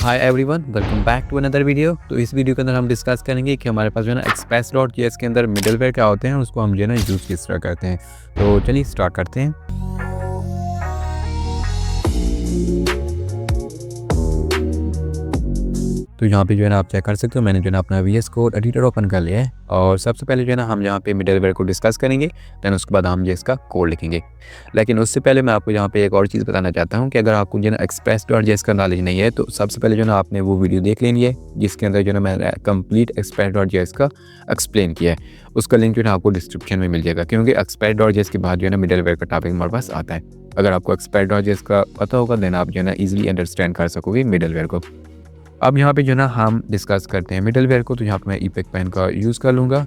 Hi everyone, welcome back to another video. तो इस video के अंदर हम डिस्कस करेंगे कि हमारे पास जो है ना express.js के अंदर मिडलवेयर क्या होते हैं, उसको हम जो है ना यूज़ किस तरह करते हैं। तो चलिए स्टार्ट करते हैं। तो यहाँ पे जो है ना आप चेक कर सकते हो, मैंने जो है ना अपना VS कोड एडिटर ओपन कर लिया है और सबसे पहले जो है ना हम यहाँ पे मिडलवेयर को डिस्कस करेंगे, देन उसके बाद हम जो इसका कोड लिखेंगे। लेकिन उससे पहले मैं आपको यहाँ पे एक और चीज़ बताना चाहता हूँ कि अगर आपको जो है ना express.js का नॉलेज नहीं है तो सबसे पहले जो है ना आपने वो वीडियो देख लेनी है जिसके अंदर जो है ना मैंने कंप्लीट express.js का एक्सप्लेन किया है। उसका लिंक जो है ना आपको डिस्क्रिप्शन में मिल जाएगा, क्योंकि express.js के बाद जो है ना मिडलवेयर का टॉपिक हमारे पास आता है। अगर आपको express.js का पता होगा देन आप जो है ना ईजिली अंडरस्टैंड कर सकोगे मिडलवेयर को। अब यहाँ पे जो है ना हम डिस्कस करते हैं मिडलवेयर को। तो यहाँ पे मैं ईपेक पेन का यूज़ कर लूँगा।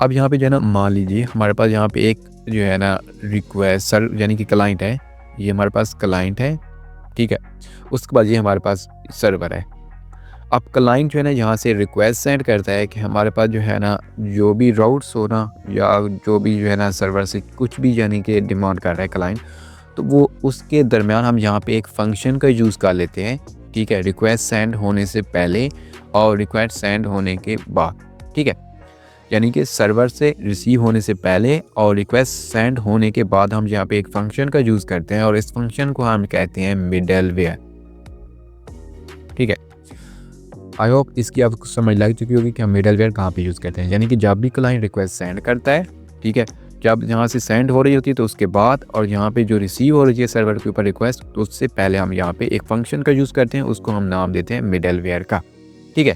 अब यहाँ पे जो है ना मान लीजिए हमारे पास यहाँ पे एक जो है ना रिक्वेस्ट सर यानी कि क्लाइंट है, ये हमारे पास क्लाइंट है, ठीक है। उसके बाद ये हमारे पास सर्वर है। अब क्लाइंट जो है ना यहाँ से रिक्वेस्ट सेंड करता है कि हमारे पास जो है ना जो भी राउट्स हो ना या जो भी जो है ना सर्वर से कुछ भी यानी कि डिमांड कर रहा है क्लाइंट, तो वो उसके दरमियान हम यहाँ पे एक फंक्शन का यूज़ कर लेते हैं, ठीक है। रिक्वेस्ट सेंड होने से पहले और रिक्वेस्ट सेंड होने के बाद, ठीक है। यानी कि सर्वर से रिसीव होने से पहले और रिक्वेस्ट सेंड होने के बाद हम यहाँ पे एक फंक्शन का यूज़ करते हैं और इस फंक्शन को हम कहते हैं मिडलवेयर, ठीक है। आई होप इसकी आपको समझ लग चुकी होगी कि हम मिडलवेयर कहाँ पे यूज़ करते हैं। यानी कि जब भी क्लाइंट रिक्वेस्ट सेंड करता है, ठीक है, जब यहाँ से सेंड हो रही होती है तो उसके बाद, और यहाँ पे जो रिसीव हो रही है सर्वर के ऊपर रिक्वेस्ट, तो उससे पहले हम यहाँ पे एक फंक्शन का यूज़ करते हैं, उसको हम नाम देते हैं मिडलवेयर का, ठीक है।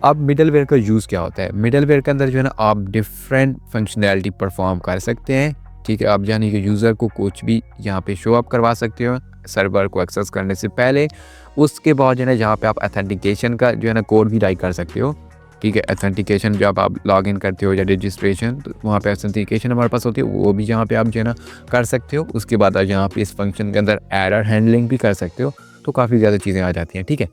अब मिडलवेयर का यूज़ क्या होता है? मिडलवेयर के अंदर जो है ना आप डिफरेंट फंक्शनैलिटी परफॉर्म कर सकते हैं, ठीक है। आप यानी कि यूज़र को कुछ भी यहाँ पे शो अप करवा सकते हो सर्वर को एक्सेस करने से पहले। उसके बाद जो है ना यहाँ पे आप ऑथेंटिकेशन का जो है ना कोड भी राइट कर सकते हो, ठीक है। ऑथेंटिकेशन जब आप लॉग इन करते हो या रजिस्ट्रेशन, तो वहाँ पे ऑथेंटिकेशन हमारे पास होती है, वो भी यहाँ पे आप जो है ना कर सकते हो। उसके बाद आप यहाँ पे इस फंक्शन के अंदर एरर हैंडलिंग भी कर सकते हो, तो काफ़ी ज़्यादा चीज़ें आ जाती हैं, ठीक है।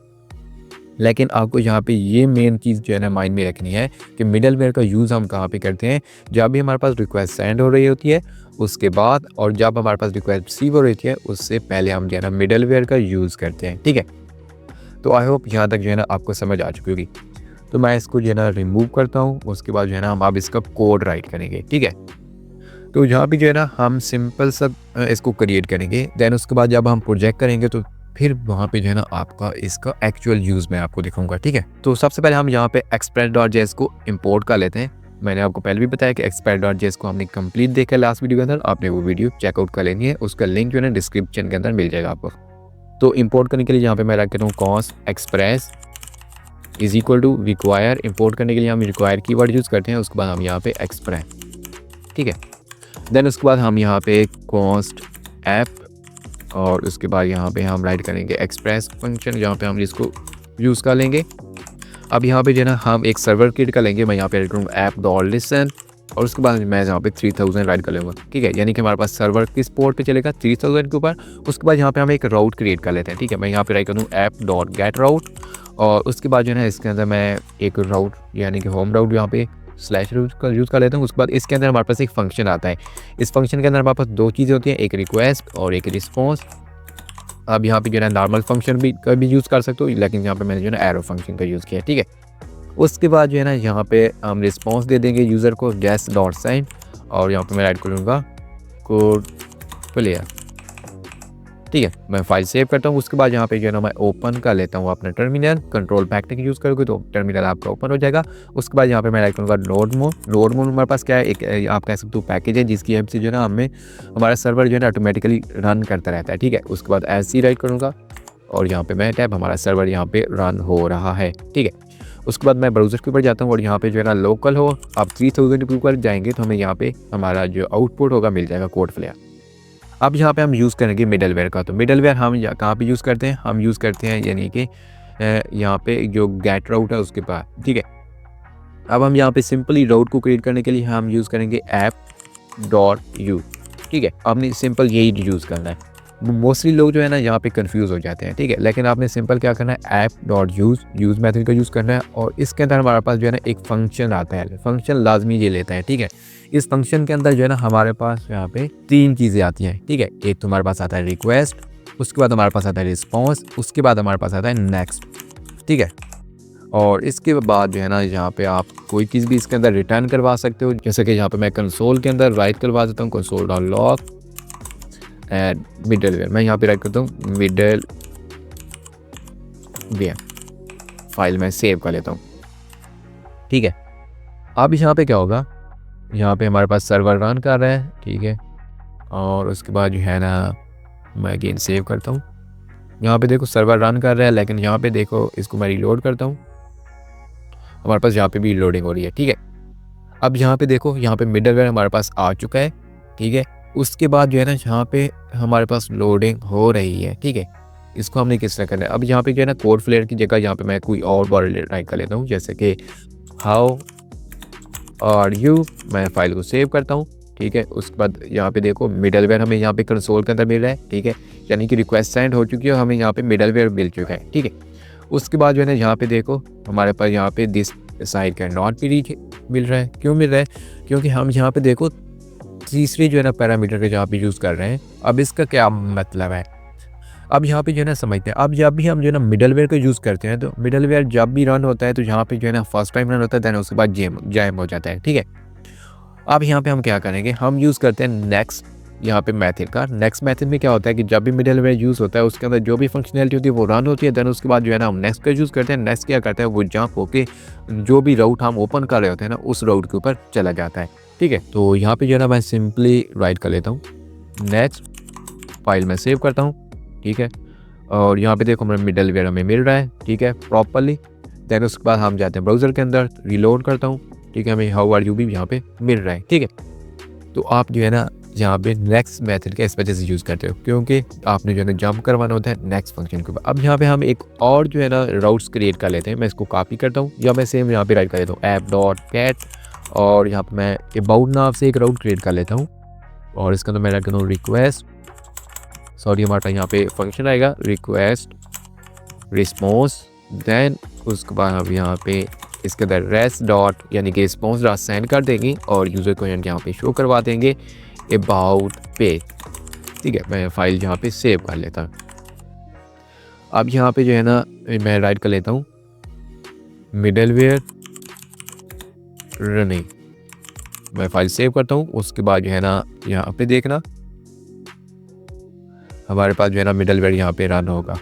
लेकिन आपको यहाँ पे ये मेन चीज़ जो है ना माइंड में रखनी है कि मिडलवेयर का यूज़ हम कहाँ पे करते हैं। जब भी हमारे पास रिक्वेस्ट सेंड हो रही होती है उसके बाद, और जब हमारे पास रिक्वेस्ट रिसीव हो रही है उससे पहले हम जो है ना मिडलवेयर का यूज़ करते हैं, ठीक है। तो आई होप यहाँ तक जो है ना आपको समझ आ चुकी होगी। तो मैं इसको जो है ना रिमूव करता हूँ। उसके बाद जो है ना हम अब इसका कोड राइट करेंगे, ठीक है। तो यहाँ पे जो है ना हम सिंपल सा इसको क्रिएट करेंगे। देन उसके बाद जब हम प्रोजेक्ट करेंगे तो फिर वहाँ पे जो है ना आपका इसका एक्चुअल यूज़ मैं आपको दिखाऊंगा, ठीक है। तो सबसे पहले हम यहाँ पे express.js को इंपोर्ट कर लेते हैं। मैंने आपको पहले भी बताया कि express.js को हमने कंप्लीट देखा लास्ट वीडियो के अंदर, आपने वो वीडियो चेकआउट कर लेनी है। उसका लिंक जो है ना डिस्क्रिप्शन के अंदर मिल जाएगा आपको। तो इंपोर्ट करने के लिए यहाँ पे मैं रख देता हूँ const express is equal to require. Import करने के लिए हम रिक्वायर कीवर्ड यूज़ करते हैं। उसके बाद हम यहाँ पे एक्सप्रेस, ठीक है। देन उसके बाद हम यहाँ पे कॉन्स्ट ऐप, और उसके बाद यहाँ पे हम राइट करेंगे एक्सप्रेस फंक्शन, जहाँ पे हम इसको यूज़ कर लेंगे। अब यहाँ पे जो है ना हम एक सर्वर क्रिएट कर लेंगे। मैं यहाँ पे राइट करूँगा ऐप डॉट लिसन, और उसके बाद मैं यहाँ पे 3000 राइट कर लूँगा, ठीक है। यानी कि हमारे पास सर्वर किस पोर्ट पे चलेगा, 3000 के ऊपर। उसके बाद यहाँ पे हम एक राउट क्रिएट कर लेते हैं, ठीक है। मैं यहाँ पे राइट करूँ ऐप डॉट गेट राउट, और उसके बाद जो है ना इसके अंदर मैं एक राउट यानी कि होम राउट यहाँ पे स्लैश रूट का यूज़ कर लेता हूँ। उसके बाद इसके अंदर हमारे पास एक फंक्शन आता है। इस फंक्शन के अंदर हमारे पास दो चीज़ें होती हैं, एक रिक्वेस्ट और एक रिस्पॉन्स। अब यहाँ पे जो है ना नॉर्मल फंक्शन भी का भी यूज़ कर सकते हो, लेकिन यहाँ पे मैंने जो है ना एरो फंक्शन का यूज़ किया है, ठीक है। उसके बाद जो है ना यहाँ पे हम रिस्पॉन्स दे देंगे यूज़र को गेस्ट डॉट साइन, और यहाँ पे मैं राइट करूँगा कोड प्लेयर, ठीक है। मैं फाइल सेव करता हूँ। उसके बाद यहाँ पे जो है ना मैं ओपन कर लेता हूँ अपना टर्मिनल, कंट्रोल पैक यूज़ करोगे तो टर्मिनल आपका ओपन हो जाएगा। उसके बाद यहाँ पे मैं राइट करूँगा नोड मोड। नोड मोड हमारे पास क्या है, एक आप कह सकते हो पैकेज है जिसकी हेल्प से जो है ना हमें हमारा सर्वर जो है ना ऑटोमेटिकली रन करता रहता है, ठीक है। उसके बाद ऐसे राइट करूँगा और यहाँ पे मैं टैब हमारा सर्वर यहाँ पे रन हो रहा है, ठीक है। उसके बाद मैं ब्राउज़र के ऊपर जाता हूँ और यहाँ पे जो है ना लोकल हो, आप 3000 के ऊपर जाएंगे तो हमें यहाँ पे हमारा जो आउटपुट होगा मिल जाएगा कोड फ्लेयर। अब यहाँ पे हम यूज़ करेंगे मिडलवेयर का। तो मिडलवेयर हम कहाँ पे यूज़ करते हैं, हम यूज़ करते हैं यानी कि यहाँ पे जो गेट राउट है उसके पास, ठीक है। अब हम यहाँ पे सिंपली राउट को क्रिएट करने के लिए हम यूज़ करेंगे ऐप डॉट यूज़, ठीक है। आपने सिंपल यही यूज़ करना है। मोस्टली लोग जो है ना यहाँ पे कंफ्यूज हो जाते हैं, ठीक है। लेकिन आपने सिंपल क्या करना है, ऐप डॉट यूज़ मेथड का यूज़ करना है, और इसके अंदर हमारे पास जो है ना एक फंक्शन आता है। फंक्शन लाजमी ये लेता है, ठीक है। इस फंक्शन के अंदर जो है ना हमारे पास यहाँ पे तीन चीज़ें आती हैं, ठीक है। एक तो हमारे पास आता है रिक्वेस्ट, उसके बाद हमारे पास आता है रिस्पॉन्स, उसके बाद हमारे पास आता है नेक्स्ट, ठीक है। और इसके बाद जो है ना यहाँ पे आप कोई चीज़ भी इसके अंदर रिटर्न करवा सकते हो, जैसे कि यहाँ पे मैं कंसोल के अंदर राइट करवा देता हूँ console dot log and middleware. मैं यहाँ पे राइट करता हूँ मिडल वेयर, फाइल में सेव कर लेता हूँ, ठीक है। अब यहाँ पे क्या होगा, यहाँ पे हमारे पास सर्वर रन कर रहा है, ठीक है। और उसके बाद जो है ना मैं अगेन सेव करता हूँ, यहाँ पे देखो सर्वर रन कर रहा है, लेकिन यहाँ पे देखो इसको मैं रिलोड करता हूँ, हमारे पास यहाँ पे भी लोडिंग हो रही है, ठीक है। अब यहाँ पे देखो, यहाँ पे मिडलवेयर हमारे पास आ चुका है, ठीक है। उसके बाद जो है ना यहाँ पे हमारे पास लोडिंग हो रही है, ठीक है। इसको हमने किस तरह करना है, अब यहाँ पे जो है ना कोड फ्लेयर की जगह यहाँ पे मैं कोई और वर्ड राइट कर लेता हूँ, जैसे कि हाउ आर यू। मैं फाइल को सेव करता हूँ, ठीक है। उसके बाद यहाँ पे देखो मिडलवेयर हमें यहाँ पे कंसोल के अंदर मिल रहा है, ठीक है। यानी कि रिक्वेस्ट सेंड हो चुकी है, हमें यहाँ पे मिडलवेयर मिल चुका है, ठीक है। उसके बाद जो है ना यहाँ पे देखो हमारे पास यहाँ पे दिस साइड का नॉट भी रीच मिल रहा है। क्यों मिल रहा है, क्योंकि हम यहाँ पे देखो तीसरी जो है ना पैरामीटर के जहाँ पे यूज़ कर रहे हैं। अब इसका क्या मतलब है, अब यहाँ पे जो है ना समझते हैं। अब जब भी हम जो है ना मिडलवेयर को यूज़ करते हैं, तो मिडलवेयर जब भी रन होता है तो यहाँ पे जो है ना फर्स्ट टाइम रन होता है, देन उसके बाद जैम हो जाता है, ठीक है। अब यहाँ पे हम क्या करेंगे, हम यूज़ करते हैं नेक्स्ट यहाँ पे मेथड का। नेक्स्ट मेथड में क्या होता है कि जब भी मिडलवेयर यूज़ होता है उसके अंदर जो भी फंक्शनैलिटी होती है वो रन होती है, देन उसके बाद जो है ना हम नेक्स्ट का यूज़ करते हैं। नेक्स्ट क्या करता है, वो जंप होके जो भी राउट हम ओपन कर रहे होते हैं ना उस राउट के ऊपर चला जाता है, ठीक है। तो यहाँ पे जो है ना मैं सिंपली राइट कर लेता हूँ नेक्स्ट, फाइल में सेव करता हूँ, ठीक है। और यहाँ पे देखो हमारा मिडलवेयर हमें मिल रहा है, ठीक है, प्रॉपरली। देन उसके बाद हम जाते हैं ब्राउज़र के अंदर, रिलोड करता हूँ, ठीक है। हमें हाउ आर यू भी यहाँ पे मिल रहा है, ठीक है। तो आप जो है ना यहाँ पे नेक्स्ट मेथड का इस वजह से यूज़ करते हो, क्योंकि आपने जो है ना जंप करवाना होता है नेक्स्ट फंक्शन के ऊपर। अब यहाँ पे हम एक और जो है ना राउट्स क्रिएट कर लेते हैं। मैं इसको कॉपी करता हूँ या मैं सेम यहाँ पे राइट कर देता हूँ ऐप डॉट कैट, और यहाँ पे मैं अबाउट नाम से एक राउट क्रिएट कर लेता हूँ, और इसके अंदर मैं राइट करता हूँ रिक्वेस्ट, सॉरी हमारा यहाँ पे फंक्शन आएगा रिक्वेस्ट रिस्पॉन्स। देन उसके बाद हम यहाँ पे इसके अंदर रेस्ट डॉट यानी कि रिस्पॉन्स डॉट सेंड कर देंगे, और यूज़र को यहाँ पे शो करवा देंगे अबाउट पेज, ठीक है। मैं फाइल यहाँ पे सेव कर लेता हूँ। अब यहाँ पे जो है ना मैं राइट कर लेता हूँ मिडलवेयर रनिंग, मैं फाइल सेव करता हूँ। उसके बाद जो है ना यहाँ पे देखना हमारे पास जो है ना मिडलवेयर यहाँ पे रन होगा।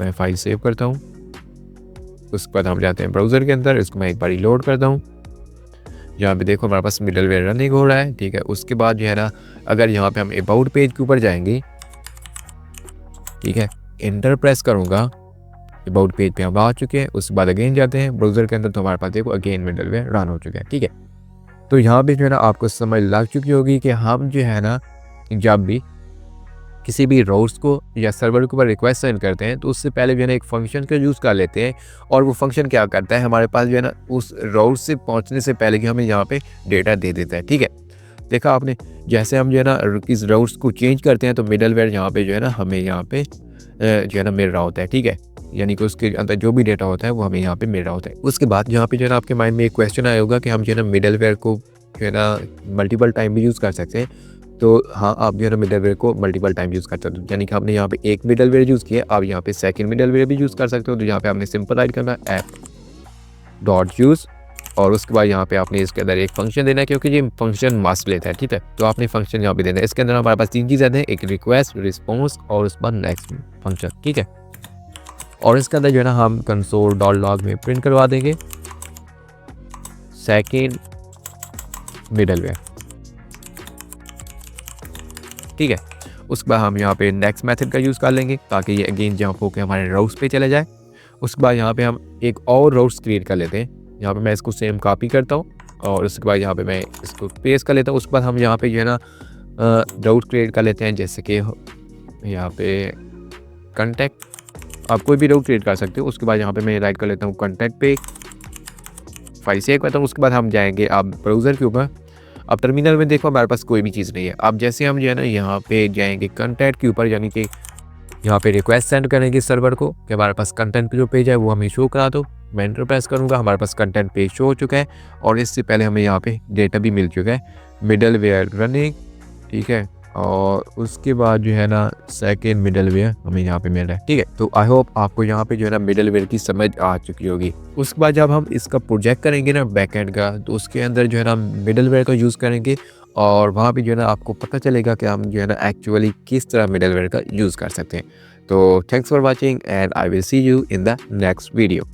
मैं फाइल सेव करता हूँ, उसके बाद हम जाते हैं ब्राउज़र के अंदर, इसको मैं एक बार रिलोड करता हूँ। यहाँ पे देखो हमारे पास मिडलवेयर रनिंग हो रहा है, ठीक है। उसके बाद जो है ना अगर यहाँ पे हम अबाउट पेज के ऊपर जाएंगे, ठीक है, एंटर प्रेस करूँगा, अबाउट पेज पे हम आ चुके हैं। उसके बाद अगेन जाते हैं ब्राउज़र के अंदर, तो हमारे पास देखो अगेन मिडलवेयर रन हो चुका है, ठीक है। तो यहाँ पे जो है ना आपको समझ लग चुकी होगी कि हम जो है ना जब भी किसी भी राउट्स को या सर्वर के ऊपर रिक्वेस्ट सेंड करते हैं तो उससे पहले जो है ना एक फंक्शन का यूज़ कर लेते हैं, और वो फंक्शन क्या करता है, हमारे पास जो है ना उस राउट से पहुंचने से पहले कि हमें यहाँ पे डेटा दे देता है, ठीक है। देखा आपने, जैसे हम जो है ना इस राउट्स को चेंज करते हैं तो मिडलवेयर यहाँ पे जो है ना हमें यहाँ पे जो है ना मिल रहा होता है, ठीक है। यानी कि उसके अंदर जो भी डेटा होता है वो हमें यहाँ पे मिल रहा होता है। उसके बाद यहाँ पे जो है ना आपके माइंड में एक क्वेश्चन आया होगा कि हम जो है ना मिडलवेयर को जो है ना मल्टीपल टाइम भी यूज़ कर सकते हैं। तो हाँ, आप जो है ना मिडलवेयर को मल्टीपल टाइम यूज़ कर सकते हो, यानी कि आपने यहाँ पे एक मिडलवेयर यूज़ किया, आप यहाँ पे सेकंड मिडलवेयर भी यूज़ कर सकते हो। तो यहाँ पे आपने सिंपल राइट करना है ऐप डॉट यूज़, और उसके बाद यहाँ पे आपने इसके अंदर एक फंक्शन देना है, क्योंकि ये फंक्शन मास्क लेता है, ठीक है। तो आपने फंक्शन यहाँ पे देना है। इसके अंदर हमारे पास तीन चीज़ें हैं, एक रिक्वेस्ट, रिस्पॉन्स और उसके बाद नेक्स्ट फंक्शन, ठीक है। और इसके अंदर जो है ना हम कंसोल डॉट लॉग में प्रिंट करवा देंगे सेकेंड मिडलवेयर, ठीक है। उसके बाद हम यहाँ पे नेक्स्ट मेथड का यूज़ कर लेंगे ताकि ये अगेन जंप होकर हमारे राउट्स पे चले जाए। उसके बाद यहाँ पे हम एक और राउट्स क्रिएट कर लेते हैं। यहाँ पे मैं इसको सेम कॉपी करता हूँ, और उसके बाद यहाँ पे मैं इसको पेस्ट कर लेता हूँ। उसके बाद हम यहाँ पे जो है ना राउट क्रिएट कर लेते हैं, जैसे कि यहाँ पे कॉन्टैक्ट, आप कोई भी राउट क्रिएट कर सकते हो। उसके बाद यहाँ पे मैं राइट कर लेता हूँ कॉन्टैक्ट पे, फाइल सेव करता हूँ। उसके बाद हम जाएंगे अब ब्राउज़र के ऊपर। अब टर्मिनल में देखो हमारे पास कोई भी चीज़ नहीं है। अब जैसे हम जो है ना यहाँ पे जाएंगे कंटेंट के ऊपर, यानी कि यहाँ पे रिक्वेस्ट सेंड करेंगे सर्वर को कि हमारे पास कंटेंट जो पेज है वो हमें शो करा दो। मैं एंटर प्रेस करूँगा, हमारे पास कंटेंट पेज शो हो चुका है, और इससे पहले हमें यहाँ पे डेटा भी मिल चुका है मिडलवेयर रनिंग, ठीक है। और उसके बाद जो है ना सेकेंड मिडलवेयर हमें यहाँ पे मिल रहा है। ठीक है, तो आई होप आपको यहाँ पे जो है ना मिडलवेयर की समझ आ चुकी होगी। उसके बाद जब हम इसका प्रोजेक्ट करेंगे ना बैकएंड का, तो उसके अंदर जो है ना मिडलवेयर का यूज़ करेंगे और वहाँ पे जो है ना आपको पता चलेगा कि हम जो है ना एक्चुअली किस तरह मिडलवेयर का यूज़ कर सकते हैं। तो thanks for watching and I will see you in the next video.